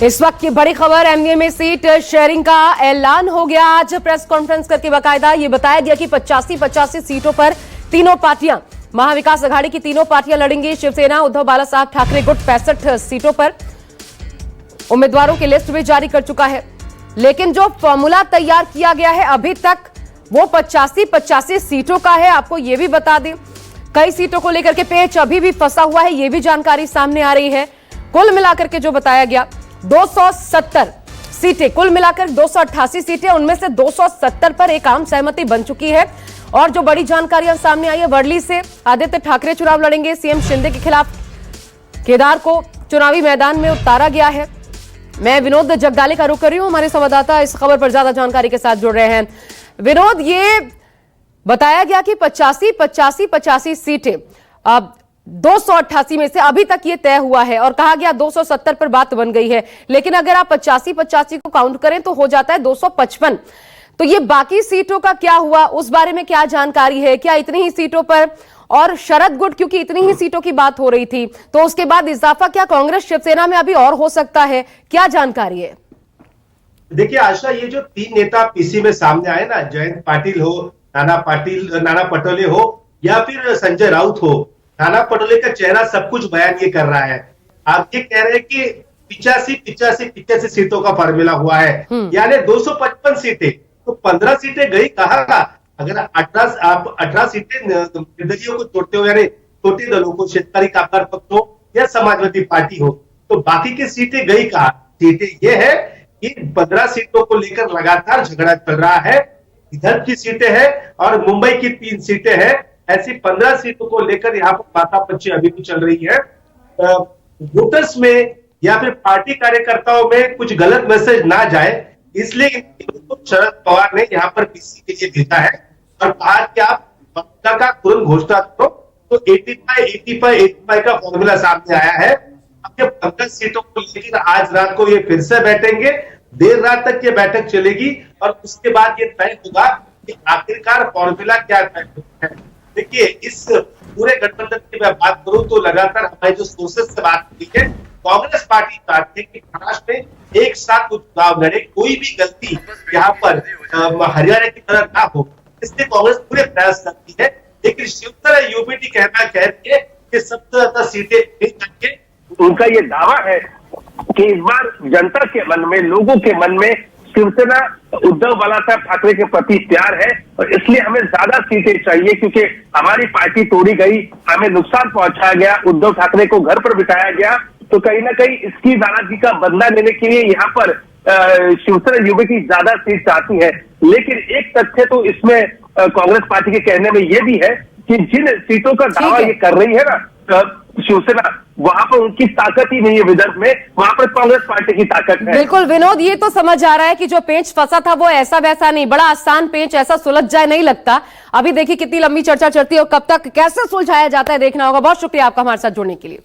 इस वक्त की बड़ी खबर एमडीए में सीट शेयरिंग का ऐलान हो गया। आज प्रेस कॉन्फ्रेंस करके बाकायदा ये बताया गया कि 85 सीटों पर तीनों पार्टियां, महाविकास आघाड़ी की तीनों पार्टियां लड़ेंगी। शिवसेना उद्धव बाला साहब ठाकरे गुट 65 सीटों पर उम्मीदवारों की लिस्ट भी जारी कर चुका है, लेकिन जो फॉर्मूला तैयार किया गया है अभी तक वो 85 सीटों का है। आपको ये भी बता दें, कई सीटों को लेकर के पेच अभी भी फंसा हुआ है, ये भी जानकारी सामने आ रही है। कुल मिलाकर के जो बताया गया 270 सीटें, कुल मिलाकर 288 सीटें, उनमें से 270 पर एक आम सहमति बन चुकी है। और जो बड़ी जानकारियां सामने आई है, वर्ली से आदित्य ठाकरे चुनाव लड़ेंगे, सीएम शिंदे के खिलाफ केदार को चुनावी मैदान में उतारा गया है। मैं विनोद जगदाले का रुख कर रही हूं, हमारे संवाददाता इस खबर पर ज्यादा जानकारी के साथ जुड़ रहे हैं। विनोद, ये बताया गया कि 85 सीटें, अब 288 में से अभी तक ये तय हुआ है और कहा गया 270 पर बात बन गई है, लेकिन अगर आप 85 को काउंट करें तो हो जाता है 255। तो ये बाकी सीटों का क्या हुआ, उस बारे में क्या जानकारी है? क्या इतनी ही सीटों पर, और शरद गुट क्योंकि इतनी ही सीटों की बात हो रही थी तो उसके बाद इजाफा क्या कांग्रेस शिवसेना में अभी और हो सकता है? क्या जानकारी है? देखिए आशा, ये जो तीन नेता पीसी में सामने आए ना, जयंत पाटिल हो, नाना पटोले हो या फिर संजय राउत हो, नाना पटोले का चेहरा सब कुछ बयान ये कर रहा है। आप ये कह रहे हैं कि 85 सीटों का फॉर्मूला हुआ है, यानी 255 सीटें, तो 15 सीटें गई कहाँ? अगर 18 सीटें निर्दलीयों को छोड़ते हो, यानी छोटे दलों को, शेतकारी कामगार पक्ष हो या समाजवादी पार्टी हो, तो बाकी की सीटें गई कहाँ? सीटें ये है कि 15 सीटों को लेकर लगातार झगड़ा चल रहा है। इधर की सीटें हैं और मुंबई की 3 सीटें हैं। ऐसी 15 सीटों को लेकर यहाँ पर बातापच्ची अभी भी चल रही है। वोटर्स में या फिर पार्टी कार्यकर्ताओं में कुछ गलत मैसेज ना जाए, इसलिए शरद पवार ने यहाँ पर पीसी के लिए भेजा है और कहा कि आप का तुरंत घोषणा करो। तो 85 का फॉर्मूला सामने आया है। अब ये 15 सीटों को लेकर आज रात को ये फिर से बैठेंगे, देर रात तक ये बैठक चलेगी और उसके बाद ये तय होगा कि आखिरकार फॉर्मूला क्या तय होता है। देखिए, इस पूरे गठबंधन की मैं बात करूं तो लगातार हमारे जो सोर्सेस से बात हुई है, कांग्रेस पार्टी चाहती है कि महाराष्ट्र में एक साथ चुनाव लड़े, कोई भी गलती यहाँ पर हरियाणा की तरह ना हो, इसलिए कांग्रेस पूरे प्रयास करती है। लेकिन शिवसेना यूपीटी कहना कहती है कि सबसे ज्यादा सीटें नहीं चाहिए। उनका ये दावा है कि इस बार जनता के मन में, लोगों के मन में शिवसेना उद्धव बाला साहब ठाकरे के प्रति प्यार है और इसलिए हमें ज्यादा सीटें चाहिए, क्योंकि हमारी पार्टी तोड़ी गई, हमें नुकसान पहुंचाया गया, उद्धव ठाकरे को घर पर बिठाया गया। तो कहीं ना कहीं इसकी नाराजगी का बदला लेने के लिए यहाँ पर शिवसेना यूपीटी ज्यादा सीट चाहती है। लेकिन एक तथ्य तो इसमें कांग्रेस पार्टी के कहने में यह भी है कि जिन सीटों का दावा ये कर रही है ना शिवसेना, वहां पर उनकी ताकत ही नहीं है विदर्भ में, वहां पर कांग्रेस पार्टी की ताकत है। बिल्कुल विनोद, ये तो समझ आ रहा है कि जो पेंच फंसा था वो ऐसा वैसा नहीं, बड़ा आसान पेंच, ऐसा सुलझ जाए नहीं लगता। अभी देखिए कितनी लंबी चर्चा चलती है और कब तक कैसे सुलझाया जाता है, देखना होगा। बहुत शुक्रिया आपका हमारे साथ जुड़ने के लिए।